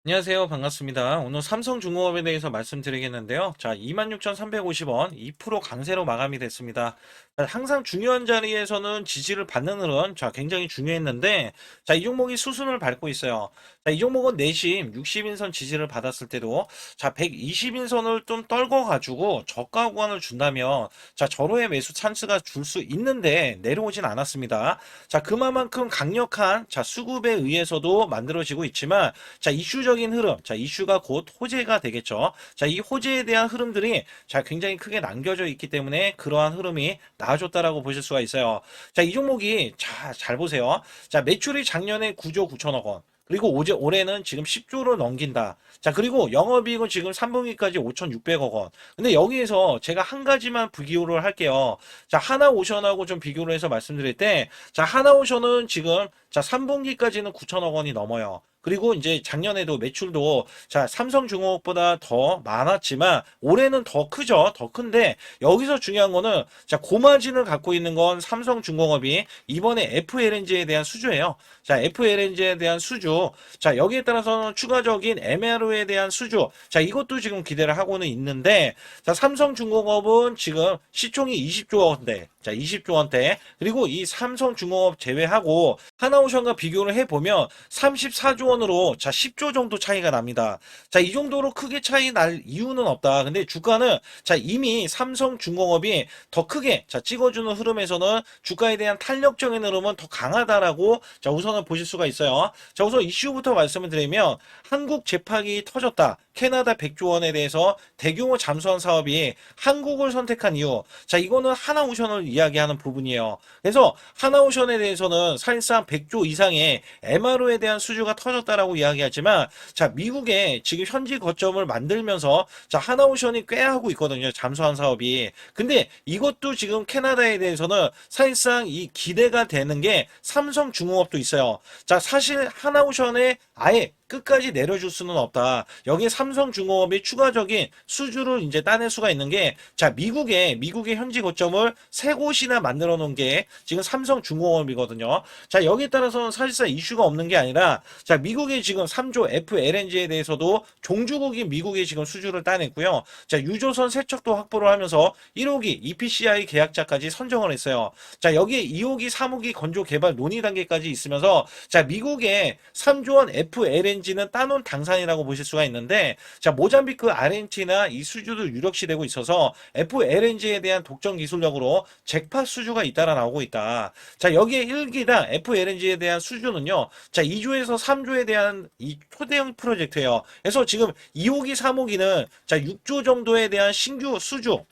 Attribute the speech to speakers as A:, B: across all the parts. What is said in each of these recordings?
A: 안녕하세요. 반갑습니다. 오늘 삼성중공업에 대해서 말씀드리겠는데요. 자, 26,350원, 2% 강세로 마감이 됐습니다. 자, 항상 중요한 자리에서는 지지를 받는 흐름, 자, 굉장히 중요했는데, 자, 이 종목이 수순을 밟고 있어요. 자, 이 종목은 내심 60인선 지지를 받았을 때도, 자, 120인선을 좀 떨궈가지고 저가 구간을 준다면, 자, 절호의 매수 찬스가 줄 수 있는데, 내려오진 않았습니다. 자, 그만큼 강력한, 자, 수급에 의해서도 만들어지고 있지만, 자, 이슈적인 흐름. 자, 이슈가 곧 호재가 되겠죠. 자, 이 호재에 대한 흐름들이 자, 굉장히 크게 남겨져 있기 때문에 그러한 흐름이 나아졌다라고 보실 수가 있어요. 자, 이 종목이 잘 보세요. 자, 매출이 작년에 9조 9천억 원. 그리고 올해는 지금 10조를 넘긴다. 자, 그리고 영업이익은 지금 3분기까지 5,600억 원. 근데 여기에서 제가 한 가지만 비교를 할게요. 자, 하나오션하고 좀 비교를 해서 말씀드릴 때, 자, 하나오션은 지금, 자, 3분기까지는 9천억 원이 넘어요. 그리고 이제 작년에도 매출도 자 삼성중공업보다 더 많았지만 올해는 더 크죠. 더 큰데 여기서 중요한 거는 자 고마진을 갖고 있는 건 삼성중공업이 이번에 FLNG에 대한 수주예요. 자 FLNG에 대한 수주. 자 여기에 따라서는 추가적인 MRO에 대한 수주. 자 이것도 지금 기대를 하고는 있는데 자 삼성중공업은 지금 시총이 20조 원대. 자 20조 원대. 그리고 이 삼성중공업 제외하고 하나오션과 비교를 해보면 34조 원으로 자 10조 정도 차이가 납니다. 자 이 정도로 크게 차이 날 이유는 없다. 근데 주가는 자 이미 삼성중공업이 더 크게 자 찍어주는 흐름에서는 주가에 대한 탄력적인 흐름은 더 강하다라고 자 우선은 보실 수가 있어요. 자 우선 이슈부터 말씀을 드리면 한국 제팍이 터졌다. 캐나다 100조 원에 대해서 대규모 잠수함 사업이 한국을 선택한 이유. 자 이거는 하나오션을 이야기하는 부분이에요. 그래서 하나오션에 대해서는 사실상 100조 이상의 MRO에 대한 수주가 터졌다라고 이야기하지만 자 미국에 지금 현지 거점을 만들면서 자 하나오션이 꽤 하고 있거든요. 잠수함 사업이. 근데 이것도 지금 캐나다에 대해서는 사실상 이 기대가 되는 게 삼성중공업도 있어요. 자 사실 하나오션에 아예 끝까지 내려줄 수는 없다. 여기에 삼성중공업이 추가적인 수주를 이제 따낼 수가 있는 게, 자, 미국의 현지 거점을 세 곳이나 만들어 놓은 게 지금 삼성중공업이거든요. 자, 여기에 따라서는 사실상 이슈가 없는 게 아니라, 자, 미국의 지금 3조 FLNG에 대해서도 종주국이 미국에 지금 수주를 따냈고요. 자, 유조선 세척도 확보를 하면서 1호기 EPCI 계약자까지 선정을 했어요. 자, 여기에 2호기, 3호기 건조 개발 논의 단계까지 있으면서, 자, 미국의 3조 원 FLNG는 따놓은 당산이라고 보실 수가 있는데 자 모잠비크 아르헨티나 이 수주도 유력시되고 있어서 FLNG에 대한 독점 기술력으로 잭팟 수주가 잇따라 나오고 있다. 자 여기에 1기당 FLNG에 대한 수주는요. 자 2조에서 3조에 대한 이 초대형 프로젝트예요. 그래서 지금 2호기 3호기는 자 6조 정도에 대한 신규 수주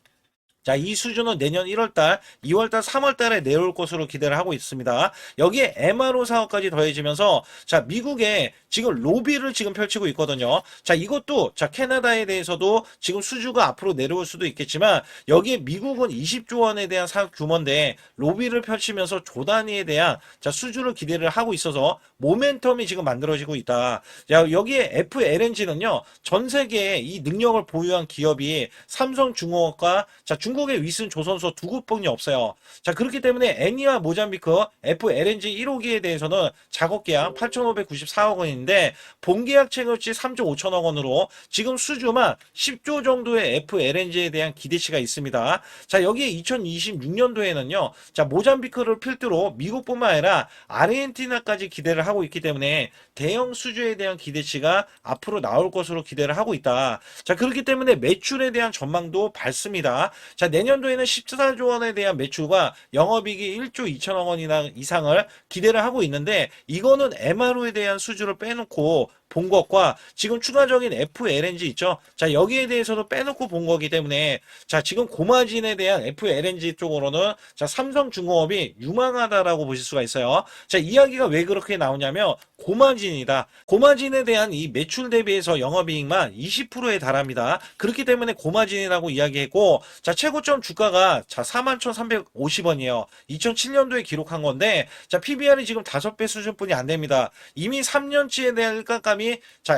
A: 자, 이 수준은 내년 1월달, 2월달, 3월달에 내려올 것으로 기대를 하고 있습니다. 여기에 MRO 사업까지 더해지면서, 자, 미국에 지금 로비를 지금 펼치고 있거든요. 자, 이것도, 자, 캐나다에 대해서도 지금 수주가 앞으로 내려올 수도 있겠지만, 여기에 미국은 20조 원에 대한 사업 규모인데, 로비를 펼치면서 조 단위에 대한, 자, 수주를 기대를 하고 있어서, 모멘텀이 지금 만들어지고 있다. 자, 여기에 FLNG는요, 전 세계에 이 능력을 보유한 기업이 삼성중공업과, 자, 중국의 위슨 조선소 두 곳뿐이 없어요. 자 그렇기 때문에 애니와 모잠비크 FLNG 1호기에 대해서는 작업 계약 8,594억 원인데 본계약 체결치 3조 5천억 원으로 지금 수주만 10조 정도의 FLNG에 대한 기대치가 있습니다. 자 여기에 2026년도에는요. 자 모잠비크를 필두로 미국뿐만 아니라 아르헨티나까지 기대를 하고 있기 때문에 대형 수주에 대한 기대치가 앞으로 나올 것으로 기대를 하고 있다. 자 그렇기 때문에 매출에 대한 전망도 밝습니다. 자, 내년도에는 14조 원에 대한 매출과 영업이익이 1조 2천억 원이나 이상을 기대를 하고 있는데 이거는 MRO에 대한 수주를 빼놓고 본 것과 지금 추가적인 FLNG 있죠. 자, 여기에 대해서도 빼놓고 본 거기 때문에 자, 지금 고마진에 대한 FLNG 쪽으로는 자, 삼성중공업이 유망하다라고 보실 수가 있어요. 자, 이야기가 왜 그렇게 나오냐면 고마진이다. 고마진에 대한 이 매출 대비해서 영업이익만 20%에 달합니다. 그렇기 때문에 고마진이라고 이야기했고 자, 최고점 주가가 자, 41,350원이에요. 2007년도에 기록한 건데 자, PBR이 지금 5배 수준뿐이 안 됩니다. 이미 3년치에 대한 일가감이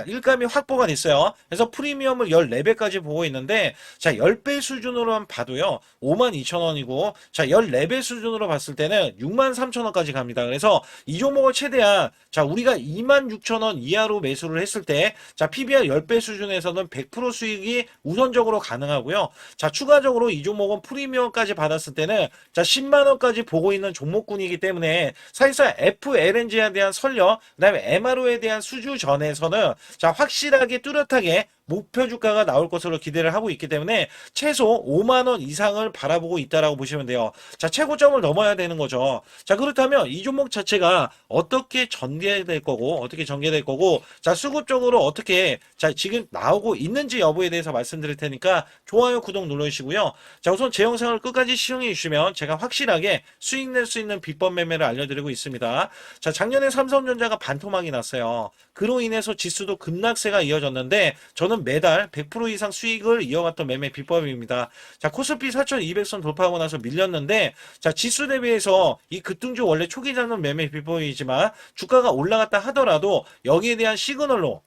A: 일감이 확보가 됐어요. 그래서 프리미엄을 14배까지 보고 있는데, 자, 10배 수준으로만 봐도요, 52,000원이고, 자, 14배 수준으로 봤을 때는 63,000원까지 갑니다. 그래서 이 종목을 최대한, 자, 우리가 26,000원 이하로 매수를 했을 때, 자, PBR 10배 수준에서는 100% 수익이 우선적으로 가능하고요. 자, 추가적으로 이 종목은 프리미엄까지 받았을 때는, 자, 10만원까지 보고 있는 종목군이기 때문에, 사실상 FLNG에 대한 설력, 그 다음에 MRO에 대한 수주전에서는, 자, 확실하게 뚜렷하게 목표 주가가 나올 것으로 기대를 하고 있기 때문에 최소 5만원 이상을 바라보고 있다라고 보시면 돼요. 자, 최고점을 넘어야 되는 거죠. 자, 그렇다면 이 종목 자체가 어떻게 전개될 거고, 자, 수급적으로 어떻게, 자, 지금 나오고 있는지 여부에 대해서 말씀드릴 테니까 좋아요, 구독 눌러주시고요. 자, 우선 제 영상을 끝까지 시청해 주시면 제가 확실하게 수익 낼 수 있는 비법 매매를 알려드리고 있습니다. 자, 작년에 삼성전자가 반토막이 났어요. 그로 인해서 지수도 급락세가 이어졌는데, 저는 매달 100% 이상 수익을 이어갔던 매매 비법입니다. 자, 코스피 4,200선 돌파하고 나서 밀렸는데, 자, 지수 대비해서 이 급등주 원래 초기 잡는 매매 비법이지만 주가가 올라갔다 하더라도 여기에 대한 시그널로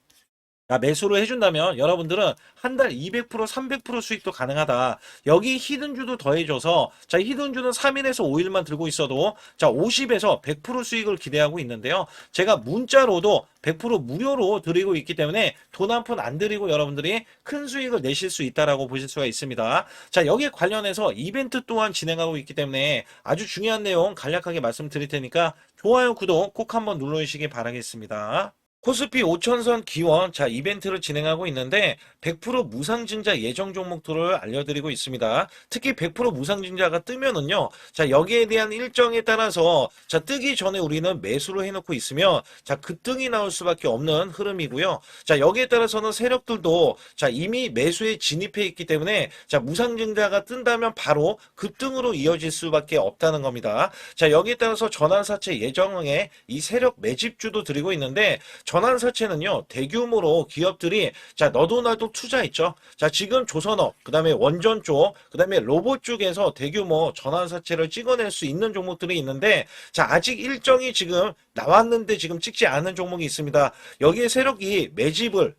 A: 매수를 해준다면 여러분들은 한 달 200%, 300% 수익도 가능하다. 여기 히든주도 더해줘서, 자, 히든주는 3일에서 5일만 들고 있어도, 자, 50에서 100% 수익을 기대하고 있는데요. 제가 문자로도 100% 무료로 드리고 있기 때문에 돈 한 푼 안 드리고 여러분들이 큰 수익을 내실 수 있다라고 보실 수가 있습니다. 자, 여기에 관련해서 이벤트 또한 진행하고 있기 때문에 아주 중요한 내용 간략하게 말씀드릴 테니까 좋아요, 구독 꼭 한번 눌러주시기 바라겠습니다. 코스피 5천선 기원, 자, 이벤트를 진행하고 있는데 100% 무상증자 예정 종목들을 알려드리고 있습니다. 특히 100% 무상증자가 뜨면은요, 자, 여기에 대한 일정에 따라서, 자, 뜨기 전에 우리는 매수를 해놓고 있으면, 자, 급등이 나올 수밖에 없는 흐름이고요. 자, 여기에 따라서는 세력들도, 자, 이미 매수에 진입해 있기 때문에, 자, 무상증자가 뜬다면 바로 급등으로 이어질 수밖에 없다는 겁니다. 자, 여기에 따라서 전환사채 예정에 이 세력 매집주도 드리고 있는데, 전환사채는요, 대규모로 기업들이, 자, 너도 나도 투자했죠. 자, 지금 조선업, 그 다음에 원전 쪽, 그 다음에 로봇 쪽에서 대규모 전환사채를 찍어낼 수 있는 종목들이 있는데, 자, 아직 일정이 지금 나왔는데 지금 찍지 않은 종목이 있습니다. 여기에 세력이 매집을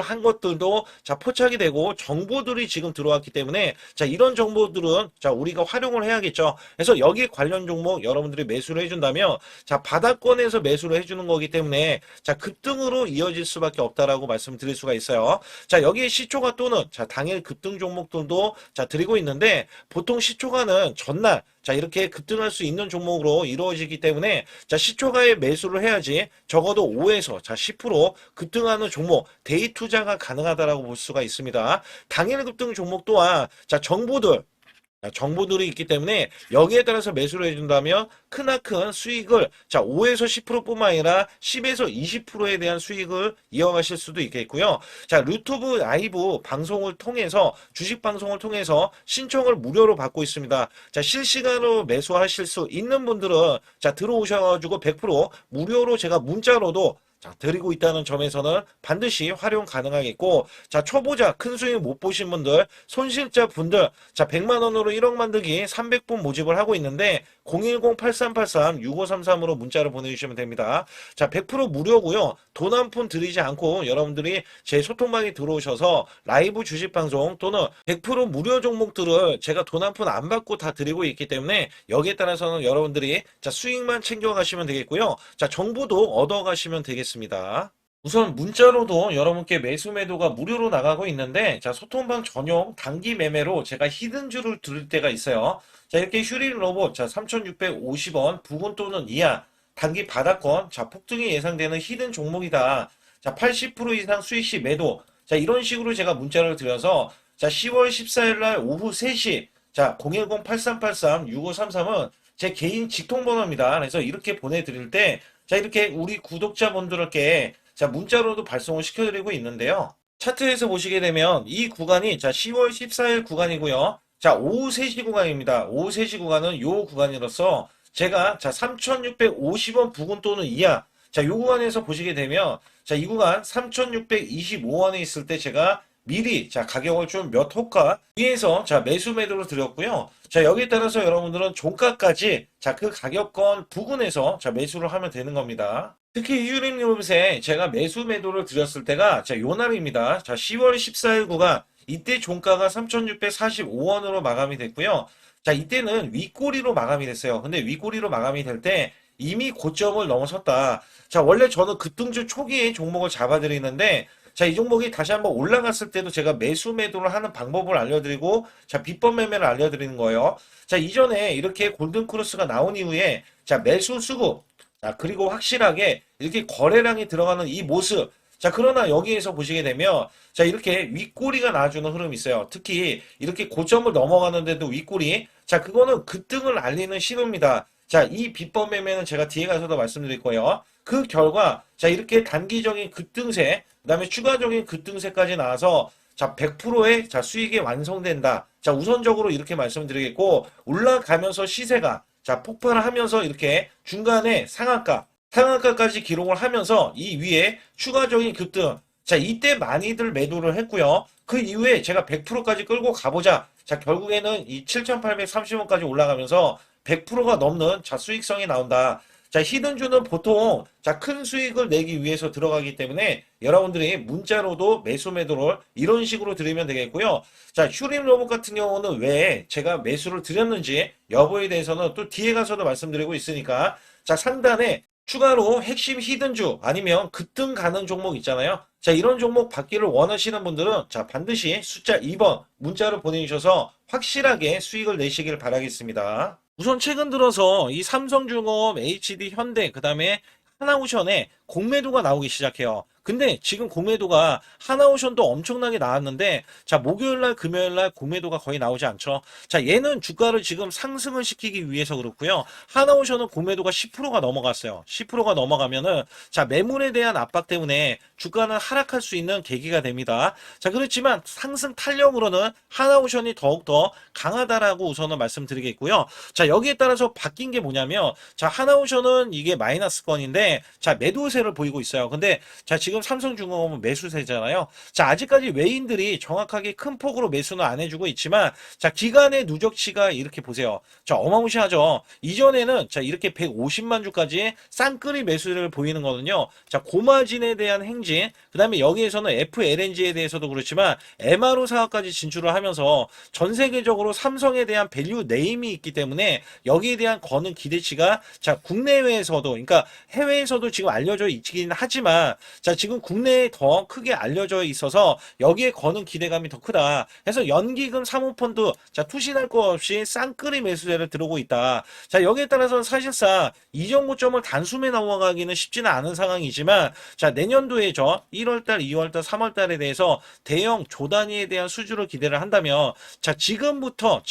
A: 한 것들도, 자, 포착이 되고 정보들이 지금 들어왔기 때문에, 자, 이런 정보들은, 자, 우리가 활용을 해야겠죠. 그래서 여기 관련 종목 여러분들이 매수를 해준다면, 자, 바닥권에서 매수를 해주는 거기 때문에, 자, 급등으로 이어질 수밖에 없다라고 말씀드릴 수가 있어요. 자, 여기에 시초가 또는, 자, 당일 급등 종목들도, 자, 드리고 있는데, 보통 시초가는 전날, 자, 이렇게 급등할 수 있는 종목으로 이루어지기 때문에, 자, 시초가에 매수를 해야지 적어도 5에서, 자, 10% 급등하는 종목, 데이 투자가 가능하다라고 볼 수가 있습니다. 당일 급등 종목 또한, 자, 정보들이 있기 때문에 여기에 따라서 매수를 해준다면 크나큰 수익을, 자, 5에서 10%뿐만 아니라 10에서 20%에 대한 수익을 이어가실 수도 있겠고요. 자, 유튜브 라이브 방송을 통해서, 주식 방송을 통해서 신청을 무료로 받고 있습니다. 자, 실시간으로 매수하실 수 있는 분들은, 자, 들어오셔가지고 100% 무료로 제가 문자로도, 자, 드리고 있다는 점에서는 반드시 활용 가능하겠고, 자, 초보자, 큰 수익 못 보신 분들, 손실자 분들, 자, 100만원으로 1억 만들기 300분 모집을 하고 있는데, 010-8383-6533으로 문자를 보내주시면 됩니다. 자, 100% 무료고요. 돈 한 푼 드리지 않고 여러분들이 제 소통방에 들어오셔서 라이브 주식방송 또는 100% 무료 종목들을 제가 돈 한 푼 안 받고 다 드리고 있기 때문에 여기에 따라서는 여러분들이, 자, 수익만 챙겨가시면 되겠고요. 자, 정보도 얻어가시면 되겠습니다. 우선 문자로도 여러분께 매수 매도가 무료로 나가고 있는데, 자, 소통방 전용 단기 매매로 제가 히든주를 드릴 때가 있어요. 자, 이렇게 휴릴 로봇, 자, 3,650원 부근 또는 이하 단기 바닥권, 자, 폭등이 예상되는 히든 종목이다. 자, 80% 이상 수익 시 매도. 자, 이런 식으로 제가 문자를 드려서, 자, 10월 14일 날 오후 3시, 자, 010-8383-6533은 제 개인 직통번호입니다. 그래서 이렇게 보내드릴 때, 자, 이렇게 우리 구독자분들께, 자, 문자로도 발송을 시켜드리고 있는데요. 차트에서 보시게 되면 이 구간이, 자, 10월 14일 구간이고요. 자, 오후 3시 구간입니다. 오후 3시 구간은 요 구간이로서 제가, 자, 3,650원 부근 또는 이하, 자, 요 구간에서 보시게 되면, 자, 이 구간 3,625원에 있을 때 제가 미리 자 가격을 좀 몇 호가 위에서 자 매수 매도를 드렸고요. 자 여기에 따라서 여러분들은 종가까지 자 그 가격권 부근에서 자 매수를 하면 되는 겁니다. 특히 휴림 요새 제가 매수 매도를 드렸을 때가 자 요 날입니다. 자 10월 14일 구간 이때 종가가 3,645원으로 마감이 됐고요. 자 이때는 윗꼬리로 마감이 됐어요. 근데 윗꼬리로 마감이 될 때 이미 고점을 넘어섰다. 자 원래 저는 급등주 초기에 종목을 잡아드리는데 자, 이 종목이 다시 한번 올라갔을 때도 제가 매수 매도를 하는 방법을 알려드리고, 자, 비법 매매를 알려드리는 거예요. 자, 이전에 이렇게 골든크로스가 나온 이후에, 자, 매수 수급, 자, 그리고 확실하게 이렇게 거래량이 들어가는 이 모습, 자, 그러나 여기에서 보시게 되면, 자, 이렇게 윗꼬리가 나와주는 흐름이 있어요. 특히 이렇게 고점을 넘어가는데도 윗꼬리, 자, 그거는 급등을 알리는 신호입니다. 자, 이 비법 매매는 제가 뒤에 가서도 말씀드릴 거예요. 그 결과, 자, 이렇게 단기적인 급등세, 그 다음에 추가적인 급등세까지 나와서 자 100%의 자 수익이 완성된다. 자 우선적으로 이렇게 말씀드리겠고 올라가면서 시세가 자 폭발을 하면서 이렇게 중간에 상한가까지 기록을 하면서 이 위에 추가적인 급등 자 이때 많이들 매도를 했고요. 그 이후에 제가 100%까지 끌고 가보자. 자 결국에는 이 7,830원까지 올라가면서 100%가 넘는 자 수익성이 나온다. 자, 히든주는 보통 자, 큰 수익을 내기 위해서 들어가기 때문에 여러분들이 문자로도 매수 매도를 이런 식으로 드리면 되겠고요. 자, 휴림 로봇 같은 경우는 왜 제가 매수를 드렸는지 여부에 대해서는 또 뒤에 가서도 말씀드리고 있으니까 자, 상단에 추가로 핵심 히든주 아니면 급등 가는 종목 있잖아요. 자, 이런 종목 받기를 원하시는 분들은 자, 반드시 숫자 2번 문자로 보내주셔서 확실하게 수익을 내시길 바라겠습니다. 우선 최근 들어서 이 삼성중공업, HD 현대, 그 다음에 하나오션에 공매도가 나오기 시작해요. 근데 지금 공매도가 하나오션도 엄청나게 나왔는데 자 목요일날 금요일날 공매도가 거의 나오지 않죠. 자 얘는 주가를 지금 상승을 시키기 위해서 그렇고요. 하나오션은 공매도가 10%가 넘어갔어요. 10%가 넘어가면은 자 매물에 대한 압박 때문에 주가는 하락할 수 있는 계기가 됩니다. 자 그렇지만 상승 탄력으로는 하나오션이 더욱더 강하다라고 우선은 말씀드리겠고요. 자 여기에 따라서 바뀐 게 뭐냐면 자 하나오션은 이게 마이너스권인데 자 매도세를 보이고 있어요. 근데 자 지금 삼성중공업은 매수세잖아요. 자 아직까지 외인들이 정확하게 큰 폭으로 매수는 안 해주고 있지만 자 기간의 누적치가 이렇게 보세요. 자 어마무시하죠. 이전에는 자 이렇게 150만 주까지 쌍끌이 매수를 보이는 거는요. 자 고마진에 대한 행진 그 다음에 여기에서는 FLNG에 대해서도 그렇지만 MRO 사업까지 진출을 하면서 전 세계적으로 삼성에 대한 밸류 네임이 있기 때문에 여기에 대한 거는 기대치가 자 국내외에서도 그러니까 해외에서도 지금 알려져 있긴 하지만 자 지금 국내에 더 크게 알려져 있어서 여기에 거는 기대감이 더 크다. 그래서 연기금 사모펀드 자 투신할 거 없이 쌍끌이 매수세를 들어오고 있다. 자 여기에 따라서 사실상 이전 고점을 단숨에 넘어가기는 쉽지는 않은 상황이지만 자 내년도에죠 1월달, 2월달, 3월달에 대해서 대형 조단위에 대한 수주를 기대를 한다면 자 지금부터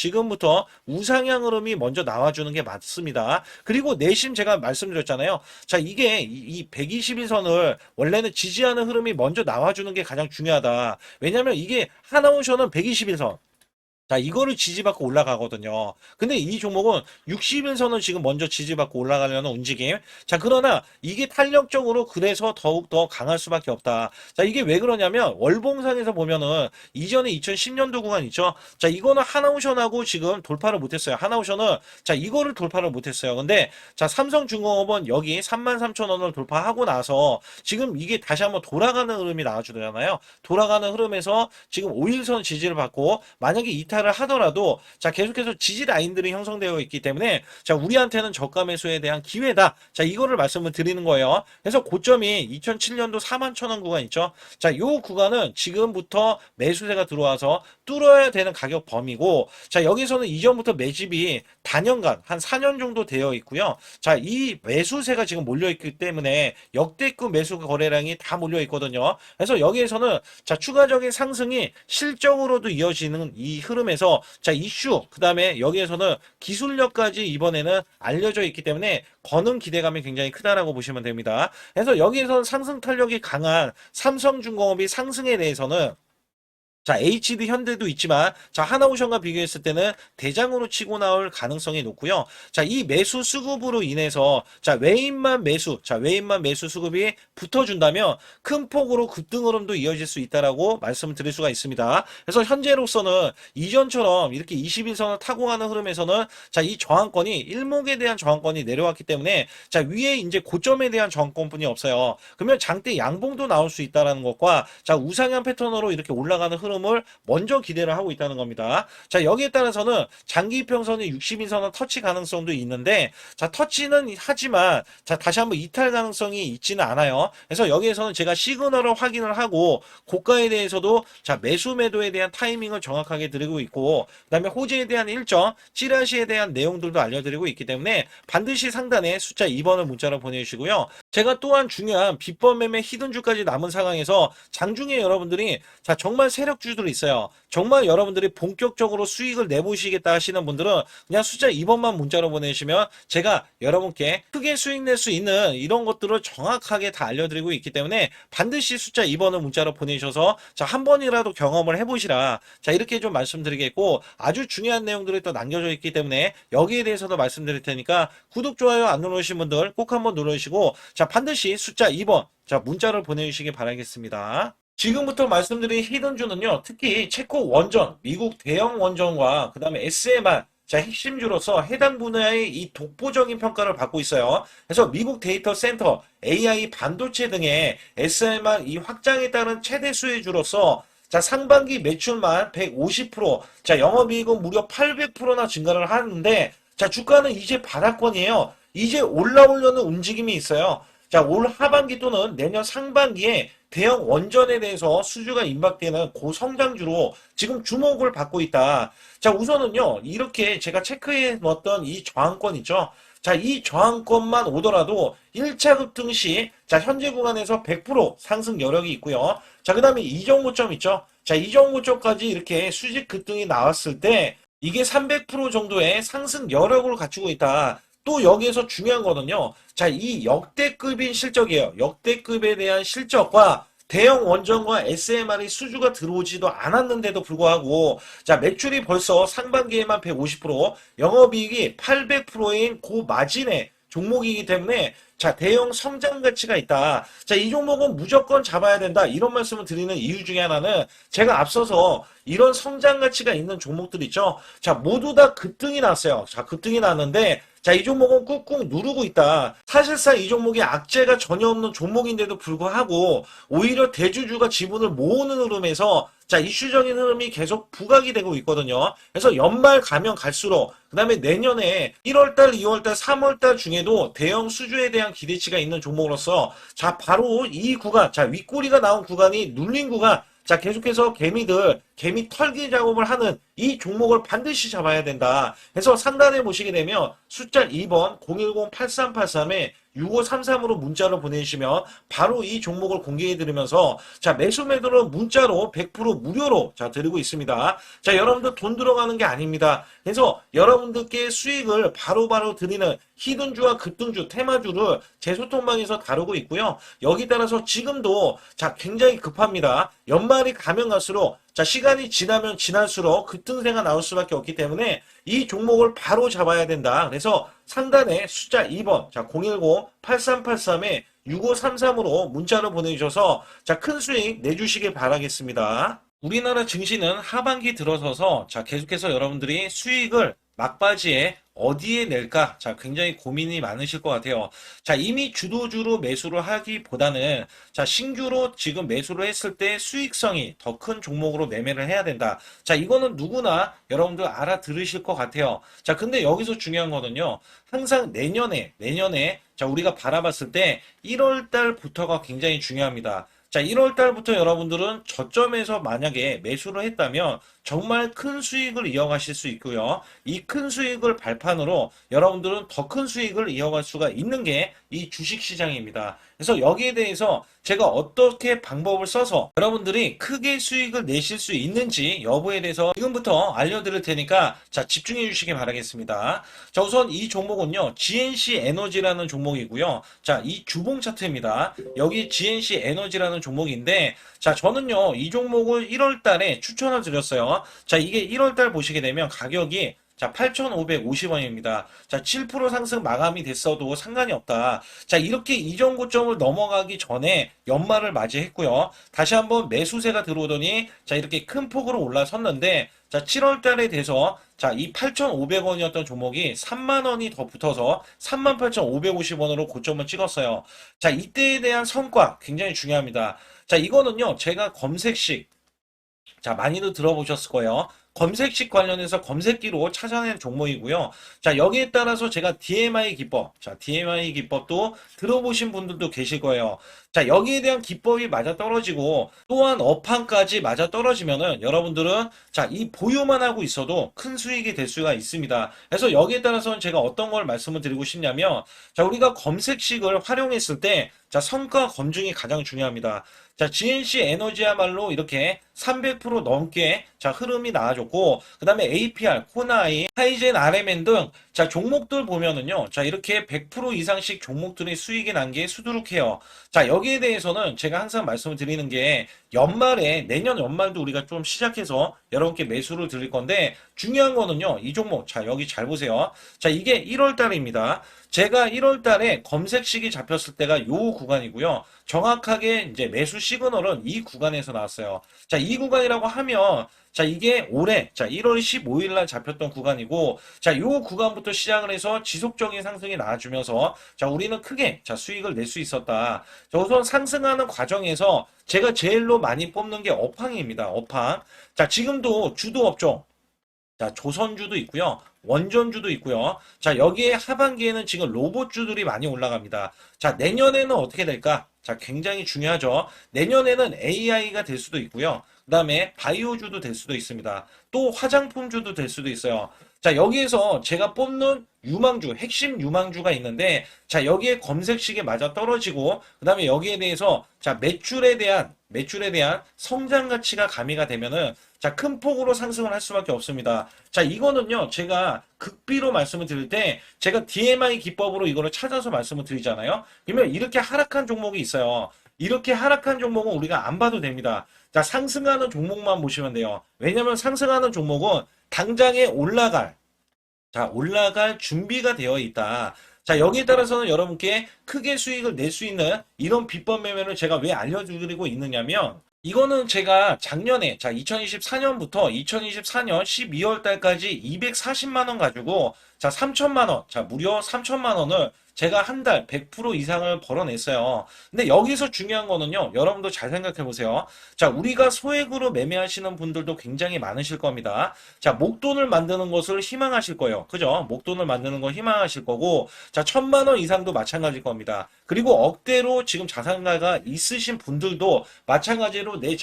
A: 우상향 흐름이 먼저 나와주는 게 맞습니다. 그리고 내심 제가 말씀드렸잖아요. 자 이게 이 121선을 원래는 지지하는 흐름이 먼저 나와주는 게 가장 중요하다. 왜냐면 이게 하나오션은 121선 자, 이거를 지지받고 올라가거든요. 근데 이 종목은 60일선을 지금 먼저 지지받고 올라가려는 움직임. 자, 그러나 이게 탄력적으로 그래서 더욱더 강할 수밖에 없다. 자, 이게 왜 그러냐면 월봉상에서 보면은 이전에 2010년도 구간 있죠. 자, 이거는 하나오션하고 지금 돌파를 못했어요. 하나오션은 자, 이거를 돌파를 못했어요. 근데 자, 삼성중공업은 여기 33,000원을 돌파하고 나서 지금 이게 다시 한번 돌아가는 흐름이 나와주잖아요. 돌아가는 흐름에서 지금 5일선 지지를 받고 만약에 이탈을 하더라도 자 계속해서 지지 라인들이 형성되어 있기 때문에 자 우리한테는 저가 매수에 대한 기회다. 자 이거를 말씀을 드리는 거예요. 그래서 고점이 2007년도 41,000원 구간 있죠. 자 요 구간은 지금부터 매수세가 들어와서 뚫어야 되는 가격 범위고 자 여기서는 이전부터 매집이 단연간 한 4년 정도 되어 있고요. 자 이 매수세가 지금 몰려 있기 때문에 역대급 매수 거래량이 다 몰려 있거든요. 그래서 여기에서는 자 추가적인 상승이 실적으로도 이어지는 이 흐름에서 자 이슈 그 다음에 여기에서는 기술력까지 이번에는 알려져 있기 때문에 거는 기대감이 굉장히 크다라고 보시면 됩니다. 그래서 여기에서는 상승 탄력이 강한 삼성중공업이 상승에 대해서는 자, HD 현대도 있지만, 자, 하나오션과 비교했을 때는 대장으로 치고 나올 가능성이 높고요. 자, 이 매수 수급으로 인해서, 자, 외인만 매수 수급이 붙어준다면 큰 폭으로 급등 흐름도 이어질 수 있다라고 말씀을 드릴 수가 있습니다. 그래서 현재로서는 이전처럼 이렇게 21선을 타고 가는 흐름에서는, 자, 이 저항권이 일목에 대한 저항권이 내려왔기 때문에, 자, 위에 이제 고점에 대한 저항권뿐이 없어요. 그러면 장대 양봉도 나올 수 있다라는 것과, 자, 우상향 패턴으로 이렇게 올라가는 흐름을 먼저 기대를 하고 있다는 겁니다. 자, 여기에 따라서는 장기 이평선이 60인선은 터치 가능성도 있는데, 자, 터치는 하지만, 자, 다시 한번 이탈 가능성이 있지는 않아요. 그래서 여기에서는 제가 시그널을 확인을 하고 고가에 대해서도, 자, 매수 매도에 대한 타이밍을 정확하게 드리고 있고, 그다음에 호재에 대한 일정, 찌라시에 대한 내용들도 알려드리고 있기 때문에 반드시 상단에 숫자 2번을 문자로 보내주시고요. 제가 또한 중요한 비법 매매 히든주까지 남은 상황에서 장중에 여러분들이, 자, 정말 세력주들이 있어요. 정말 여러분들이 본격적으로 수익을 내보시겠다 하시는 분들은 그냥 숫자 2번만 문자로 보내시면 제가 여러분께 크게 수익 낼 수 있는 이런 것들을 정확하게 다 알려드리고 있기 때문에 반드시 숫자 2번을 문자로 보내셔서, 자, 한 번이라도 경험을 해보시라. 자, 이렇게 좀 말씀드리겠고, 아주 중요한 내용들이 또 남겨져 있기 때문에 여기에 대해서도 말씀드릴 테니까 구독, 좋아요 안 누르신 분들 꼭 한번 눌러주시고, 자, 반드시 숫자 2번, 자, 문자를 보내주시기 바라겠습니다. 지금부터 말씀드린 히든주는요, 특히 체코 원전, 미국 대형 원전과 그 다음에 SMR, 자, 핵심주로서 해당 분야의 이 독보적인 평가를 받고 있어요. 그래서 미국 데이터 센터, AI 반도체 등의 SMR 이 확장에 따른 최대 수혜주로서, 자, 상반기 매출만 150%, 자, 영업이익은 무려 800%나 증가를 하는데, 자, 주가는 이제 바닥권이에요. 이제 올라오려는 움직임이 있어요. 자, 올 하반기 또는 내년 상반기에 대형 원전에 대해서 수주가 임박되는 고성장주로 지금 주목을 받고 있다. 자, 우선은요, 이렇게 제가 체크해 놓았던 이 저항권 있죠. 자, 이 저항권만 오더라도 1차 급등 시, 자, 현재 구간에서 100% 상승 여력이 있고요. 자, 그 다음에 이정고점 있죠. 자, 이정고점까지 이렇게 수직 급등이 나왔을 때 이게 300% 정도의 상승 여력을 갖추고 있다. 또 여기에서 중요한 거는요. 자, 이 역대급인 실적이에요. 역대급에 대한 실적과 대형 원전과 SMR이 수주가 들어오지도 않았는데도 불구하고, 자, 매출이 벌써 상반기에만 150%, 영업이익이 800%인 고마진의 종목이기 때문에, 자, 대형 성장 가치가 있다. 자, 이 종목은 무조건 잡아야 된다. 이런 말씀을 드리는 이유 중에 하나는 제가 앞서서 이런 성장 가치가 있는 종목들 있죠. 자, 모두 다 급등이 났어요. 자, 급등이 났는데, 자, 이 종목은 꾹꾹 누르고 있다. 사실상 이 종목이 악재가 전혀 없는 종목인데도 불구하고 오히려 대주주가 지분을 모으는 흐름에서, 자, 이슈적인 흐름이 계속 부각이 되고 있거든요. 그래서 연말 가면 갈수록, 그 다음에 내년에 1월달, 2월달, 3월달 중에도 대형 수주에 대한 기대치가 있는 종목으로서, 자, 바로 이 구간, 자, 윗꼬리가 나온 구간이 눌린 구간, 자, 계속해서 개미 털기 작업을 하는 이 종목을 반드시 잡아야 된다. 그래서 상단에 보시게 되면 숫자 2번 010-8383에 6533으로 문자로 보내주시면 바로 이 종목을 공개해드리면서, 자, 매수 매도는 문자로 100% 무료로, 자, 드리고 있습니다. 자, 여러분들 돈 들어가는 게 아닙니다. 그래서 여러분들께 수익을 바로바로 드리는 히든주와 급등주, 테마주를 제 소통방에서 다루고 있고요. 여기 따라서 지금도, 자, 굉장히 급합니다. 연말이 가면 갈수록, 자, 시간이 지나면 지날수록 급등세가 나올 수밖에 없기 때문에 이 종목을 바로 잡아야 된다. 그래서 상단에 숫자 2번, 자, 010-8383에 6533으로 문자로 보내주셔서, 자, 큰 수익 내주시길 바라겠습니다. 우리나라 증시는 하반기 들어서서, 자, 계속해서 여러분들이 수익을 막바지에 어디에 낼까? 자, 굉장히 고민이 많으실 것 같아요. 자, 이미 주도주로 매수를 하기보다는, 자, 신규로 지금 매수를 했을 때 수익성이 더 큰 종목으로 매매를 해야 된다. 자, 이거는 누구나 여러분들 알아들으실 것 같아요. 자, 근데 여기서 중요한 거는요. 항상 내년에, 자, 우리가 바라봤을 때 1월 달부터가 굉장히 중요합니다. 자, 1월 달부터 여러분들은 저점에서 만약에 매수를 했다면 정말 큰 수익을 이어가실 수 있고요. 이 큰 수익을 발판으로 여러분들은 더 큰 수익을 이어갈 수가 있는 게 이 주식시장입니다. 그래서 여기에 대해서 제가 어떻게 방법을 써서 여러분들이 크게 수익을 내실 수 있는지 여부에 대해서 지금부터 알려드릴 테니까 자, 집중해 주시기 바라겠습니다. 자, 우선 이 종목은요, GNC 에너지라는 종목이고요. 자, 이 주봉 차트입니다. 여기 GNC 에너지라는 종목인데, 자, 저는요, 이 종목을 1월 달에 추천을 드렸어요. 자, 이게 1월 달 보시게 되면 가격이 자, 8,550원입니다. 자, 7% 상승 마감이 됐어도 상관이 없다. 자, 이렇게 이전 고점을 넘어가기 전에 연말을 맞이했고요. 다시 한번 매수세가 들어오더니 자, 이렇게 큰 폭으로 올라섰는데 자, 7월 달에 돼서 자, 이 8,500원이었던 종목이 3만 원이 더 붙어서 38,550원으로 고점을 찍었어요. 자, 이때에 대한 성과 굉장히 중요합니다. 자, 이거는요, 제가 검색식 자, 많이들 들어보셨을 거예요. 검색식 관련해서 검색기로 찾아낸 종목이고요. 자, 여기에 따라서 제가 DMI 기법, 자, DMI 기법도 들어보신 분들도 계실 거예요. 자, 여기에 대한 기법이 맞아 떨어지고 또한 업황까지 맞아 떨어지면은 여러분들은 자, 이 보유만 하고 있어도 큰 수익이 될 수가 있습니다. 그래서 여기에 따라서는 제가 어떤 걸 말씀을 드리고 싶냐면 자, 우리가 검색식을 활용했을 때 자, 성과 검증이 가장 중요합니다. 자, GNC 에너지야말로 이렇게 300% 넘게 자, 흐름이 나와줬고, 그 다음에 APR, 코나이, 하이젠, RMN 등 자, 종목들 보면은요, 자, 이렇게 100% 이상씩 종목들의 수익이 난 게 수두룩해요. 자, 여기에 대해서는 제가 항상 말씀을 드리는 게 연말에, 내년 연말도 우리가 좀 시작해서 여러분께 매수를 드릴 건데, 중요한 거는요, 이 종목, 자, 여기 잘 보세요. 자, 이게 1월 달입니다. 제가 1월 달에 검색식이 잡혔을 때가 요 구간이고요. 정확하게 이제 매수 시그널은 이 구간에서 나왔어요. 자, 이 구간이라고 하면 자, 이게 올해 자, 1월 15일 날 잡혔던 구간이고 자, 요 구간부터 시작을 해서 지속적인 상승이 나와주면서 자, 우리는 크게 자, 수익을 낼 수 있었다. 자, 우선 상승하는 과정에서 제가 제일로 많이 뽑는 게 업황입니다. 업황. 자, 지금도 주도 업종 자, 조선주도 있고요. 원전주도 있고요. 자, 여기에 하반기에는 지금 로봇주들이 많이 올라갑니다. 자, 내년에는 어떻게 될까? 자, 굉장히 중요하죠. 내년에는 AI가 될 수도 있고요. 그 다음에 바이오주도 될 수도 있습니다. 또 화장품주도 될 수도 있어요. 자, 여기에서 제가 뽑는 유망주, 핵심 유망주가 있는데, 자, 여기에 검색식에 맞아 떨어지고, 그 다음에 여기에 대해서, 자, 매출에 대한 성장 가치가 가미가 되면은, 자, 큰 폭으로 상승을 할 수밖에 없습니다. 자, 이거는요, 제가 극비로 말씀을 드릴 때, 제가 DMI 기법으로 이거를 찾아서 말씀을 드리잖아요. 그러면 이렇게 하락한 종목이 있어요. 이렇게 하락한 종목은 우리가 안 봐도 됩니다. 자, 상승하는 종목만 보시면 돼요. 왜냐면 상승하는 종목은 당장에 올라갈 준비가 되어 있다. 자, 여기에 따라서는 여러분께 크게 수익을 낼 수 있는 이런 비법 매매를 제가 왜 알려드리고 있느냐면, 이거는 제가 작년에, 자, 2024년부터 2024년 12월 달까지 240만 원 가지고, 자, 3천만 원, 자, 무려 3천만 원을 제가 한 달 100% 이상을 벌어냈어요. 근데 여기서 중요한 거는요, 여러분도 잘 생각해 보세요. 자, 우리가 소액으로 매매하시는 분들도 굉장히 많으실 겁니다. 자, 목돈을 만드는 것을 희망하실 거예요. 그죠? 목돈을 만드는 걸 희망하실 거고, 자, 1,000만 원 이상도 마찬가지일 겁니다. 그리고 억대로 지금 자산가가 있으신 분들도 마찬가지로 내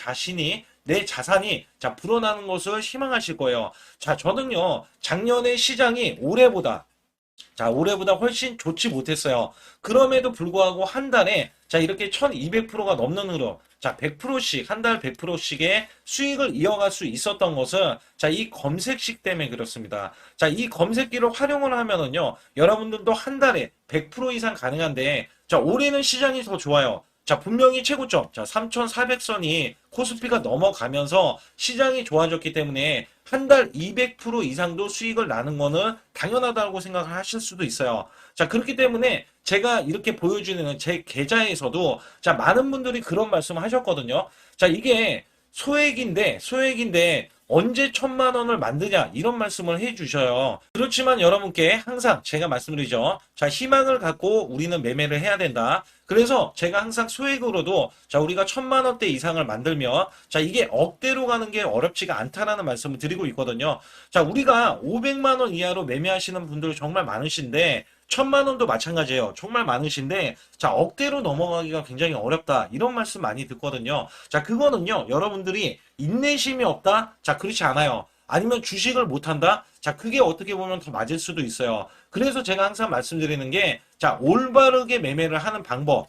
A: 자산이 자 불어나는 것을 희망하실 거예요. 자, 저는요 작년에 시장이 올해보다 훨씬 좋지 못했어요. 그럼에도 불구하고 한 달에 자 이렇게 1200%가 넘는 흐름, 자 100%씩 한 달 100%씩의 수익을 이어갈 수 있었던 것은 자 이 검색식 때문에 그렇습니다. 자, 이 검색기를 활용을 하면은요 여러분들도 한 달에 100% 이상 가능한데 자 올해는 시장이 더 좋아요. 자, 분명히 최고점, 자, 3,400선이 코스피가 넘어가면서 시장이 좋아졌기 때문에 한 달 200% 이상도 수익을 나는 거는 당연하다고 생각을 하실 수도 있어요. 자, 그렇기 때문에 제가 이렇게 보여주는 제 계좌에서도 자, 많은 분들이 그런 말씀을 하셨거든요. 자, 이게 소액인데 언제 1,000만 원을 만드냐 이런 말씀을 해주셔요. 그렇지만 여러분께 항상 제가 말씀드리죠. 자, 희망을 갖고 우리는 매매를 해야 된다. 그래서 제가 항상 소액으로도 자 우리가 1,000만 원대 이상을 만들면 자 이게 억대로 가는 게 어렵지가 않다라는 말씀을 드리고 있거든요. 자, 우리가 500만 원 이하로 매매하시는 분들 정말 많으신데 1,000만 원도 마찬가지예요. 정말 많으신데 자 억대로 넘어가기가 굉장히 어렵다 이런 말씀 많이 듣거든요. 자, 그거는요 여러분들이 인내심이 없다? 자, 그렇지 않아요. 아니면 주식을 못한다? 자, 그게 어떻게 보면 더 맞을 수도 있어요. 그래서 제가 항상 말씀드리는 게 자, 올바르게 매매를 하는 방법.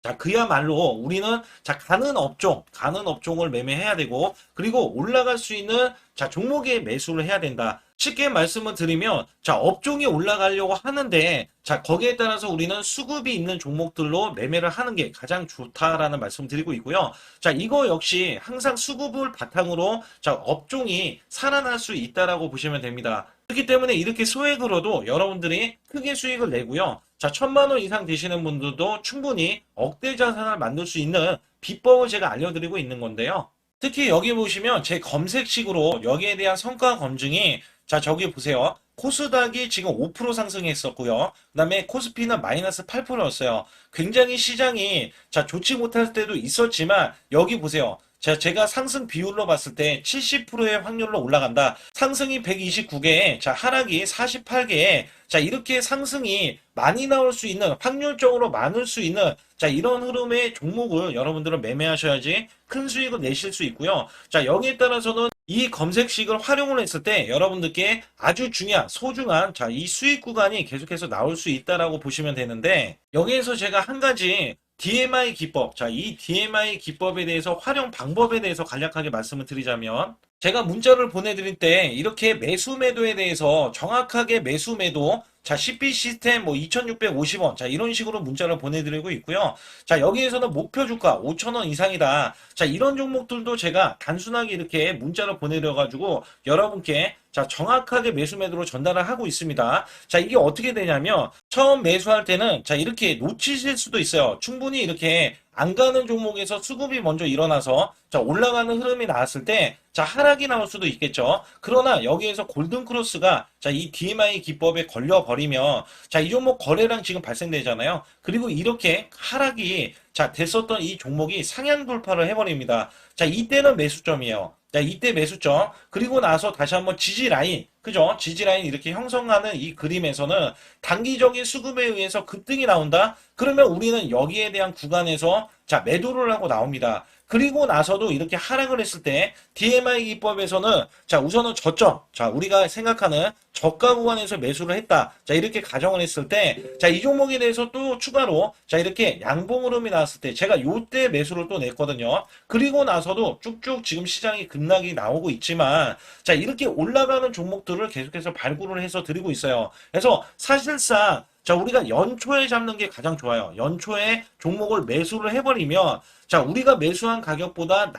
A: 자, 그야말로 우리는 자, 가는 업종을 매매해야 되고, 그리고 올라갈 수 있는 자, 종목에 매수를 해야 된다. 쉽게 말씀을 드리면, 자, 업종이 올라가려고 하는데, 자, 거기에 따라서 우리는 수급이 있는 종목들로 매매를 하는 게 가장 좋다라는 말씀 드리고 있고요. 자, 이거 역시 항상 수급을 바탕으로 자, 업종이 살아날 수 있다라고 보시면 됩니다. 그렇기 때문에 이렇게 소액으로도 여러분들이 크게 수익을 내고요. 자, 1,000만 원 이상 되시는 분들도 충분히 억대 자산을 만들 수 있는 비법을 제가 알려드리고 있는 건데요. 특히 여기 보시면 제 검색식으로 여기에 대한 성과 검증이 자, 저기 보세요. 코스닥이 지금 5% 상승했었고요. 그 다음에 코스피는 마이너스 8%였어요. 굉장히 시장이 자, 좋지 못할 때도 있었지만 여기 보세요. 자, 제가 상승 비율로 봤을 때 70%의 확률로 올라간다. 상승이 129개에, 자, 하락이 48개에, 자, 이렇게 상승이 많이 나올 수 있는, 확률적으로 많을 수 있는, 자, 이런 흐름의 종목을 여러분들은 매매하셔야지 큰 수익을 내실 수 있고요. 자, 여기에 따라서는 이 검색식을 활용을 했을 때 여러분들께 아주 중요한, 소중한, 자, 이 수익 구간이 계속해서 나올 수 있다라고 보시면 되는데, 여기에서 제가 한 가지 DMI 기법, 자, 이 DMI 기법에 대해서 활용 방법에 대해서 간략하게 말씀을 드리자면, 제가 문자를 보내드릴 때 이렇게 매수 매도에 대해서 정확하게 매수 매도, 자, CP 시스템 뭐 2,650원, 자, 이런 식으로 문자를 보내드리고 있고요. 자, 여기에서는 목표 주가 5,000원 이상이다. 자, 이런 종목들도 제가 단순하게 이렇게 문자를 보내드려가지고 여러분께 자, 정확하게 매수 매도로 전달을 하고 있습니다. 자, 이게 어떻게 되냐면 처음 매수할 때는 자, 이렇게 놓치실 수도 있어요. 충분히 이렇게 안 가는 종목에서 수급이 먼저 일어나서 자, 올라가는 흐름이 나왔을 때 자, 하락이 나올 수도 있겠죠. 그러나 여기에서 골든 크로스가 자, 이 DMI 기법에 걸려 버리면 자, 이 종목 거래량 지금 발생되잖아요. 그리고 이렇게 하락이 자, 됐었던 이 종목이 상향 돌파를 해버립니다. 자, 이때는 매수점이에요. 자, 이때 매수점. 그리고 나서 다시 한번 지지 라인. 그죠? 지지 라인 이렇게 형성하는 이 그림에서는 단기적인 수급에 의해서 급등이 나온다? 그러면 우리는 여기에 대한 구간에서 자, 매도를 하고 나옵니다. 그리고 나서도 이렇게 하락을 했을 때 DMI 기법에서는 자, 우선은 저점. 자, 우리가 생각하는 저가 구간에서 매수를 했다. 자, 이렇게 가정을 했을 때 자, 이 종목에 대해서 또 추가로 자, 이렇게 양봉 흐름이 나왔을 때 제가 요때 매수를 또 냈거든요. 그리고 나서도 쭉쭉 지금 시장이 급락이 나오고 있지만 자, 이렇게 올라가는 종목들을 계속해서 발굴을 해서 드리고 있어요. 그래서 사실상 자, 우리가 연초에 잡는 게 가장 좋아요. 연초에 종목을 매수를 해버리면 자, 우리가 매수한 가격보다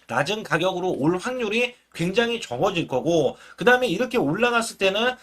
A: 낮은 가격으로 올 확률이 굉장히 적어질 거고, 그 다음에 이렇게 올라갔을 때는,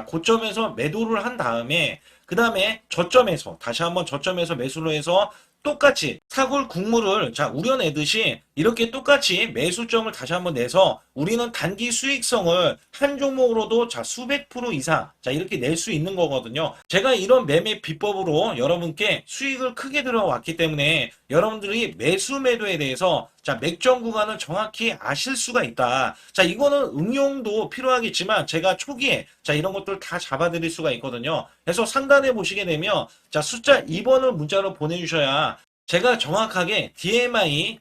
A: 고점에서 매도를 한 다음에, 그 다음에 저점에서, 다시 한번 저점에서 매수를 해서 똑같이 사골 국물을 자, 우려내듯이 이렇게 똑같이 매수점을 다시 한번 내서 우리는 단기 수익성을 한 종목으로도 자, 수백 프로 이상 자, 이렇게 낼 수 있는 거거든요. 제가 이런 매매 비법으로 여러분께 수익을 크게 들어왔기 때문에 여러분들이 매수 매도에 대해서 자, 맥점 구간을 정확히 아실 수가 있다. 자, 이거는 응용도 필요하겠지만 제가 초기에 자, 이런 것들 다 잡아드릴 수가 있거든요. 그래서 상단에 보시게 되면 자, 숫자 2번을 문자로 보내주셔야 제가 정확하게 DMI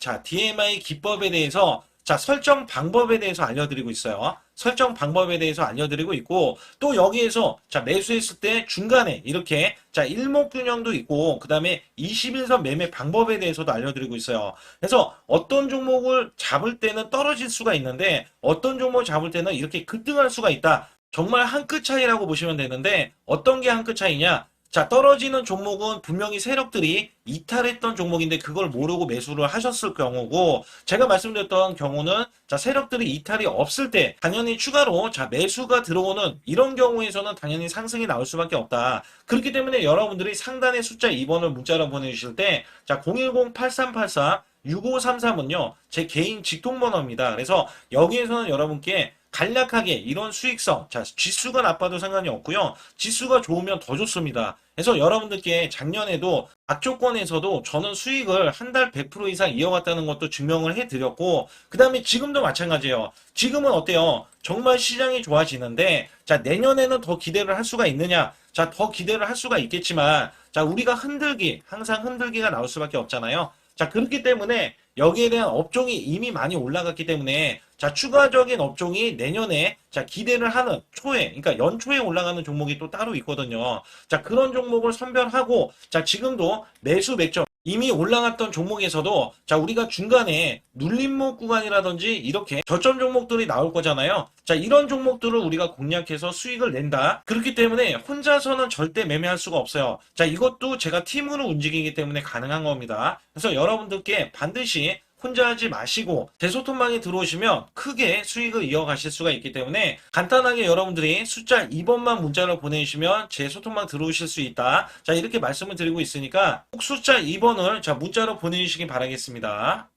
A: 기법에 대해서 자, 설정 방법에 대해서 알려드리고 있어요. 설정 방법에 대해서 알려드리고 있고, 또 여기에서 자, 매수했을 때 중간에 이렇게 자, 일목균형도 있고, 그 다음에 21선 매매 방법에 대해서도 알려드리고 있어요. 그래서 어떤 종목을 잡을 때는 떨어질 수가 있는데, 어떤 종목을 잡을 때는 이렇게 급등할 수가 있다. 정말 한 끗 차이라고 보시면 되는데, 어떤 게 한 끗 차이냐? 자, 떨어지는 종목은 분명히 세력들이 이탈했던 종목인데 그걸 모르고 매수를 하셨을 경우고, 제가 말씀드렸던 경우는 자, 세력들이 이탈이 없을 때 당연히 추가로 자, 매수가 들어오는 이런 경우에서는 당연히 상승이 나올 수밖에 없다. 그렇기 때문에 여러분들이 상단에 숫자 2번을 문자로 보내주실 때 자, 010-8384 6533은요, 제 개인 직통번호입니다. 그래서 여기에서는 여러분께 간략하게 이런 수익성, 자, 지수가 나빠도 상관이 없고요. 지수가 좋으면 더 좋습니다. 그래서 여러분들께 작년에도 악조건에서도 저는 수익을 한 달 100% 이상 이어갔다는 것도 증명을 해드렸고, 그 다음에 지금도 마찬가지예요. 지금은 어때요? 정말 시장이 좋아지는데, 자, 내년에는 더 기대를 할 수가 있느냐? 자, 더 기대를 할 수가 있겠지만, 자, 우리가 항상 흔들기가 나올 수밖에 없잖아요. 자, 그렇기 때문에 여기에 대한 업종이 이미 많이 올라갔기 때문에 자, 추가적인 업종이 내년에 자, 기대를 하는 초에, 그러니까 연초에 올라가는 종목이 또 따로 있거든요. 자, 그런 종목을 선별하고, 자, 지금도 매수 맥점, 이미 올라갔던 종목에서도 자, 우리가 중간에 눌림목 구간이라든지 이렇게 저점 종목들이 나올 거잖아요. 자, 이런 종목들을 우리가 공략해서 수익을 낸다. 그렇기 때문에 혼자서는 절대 매매할 수가 없어요. 자, 이것도 제가 팀으로 움직이기 때문에 가능한 겁니다. 그래서 여러분들께 반드시 혼자 하지 마시고 제 소통방에 들어오시면 크게 수익을 이어가실 수가 있기 때문에 간단하게 여러분들이 숫자 2번만 문자로 보내주시면 제 소통방 들어오실 수 있다. 자, 이렇게 말씀을 드리고 있으니까 꼭 숫자 2번을 자, 문자로 보내주시기 바라겠습니다.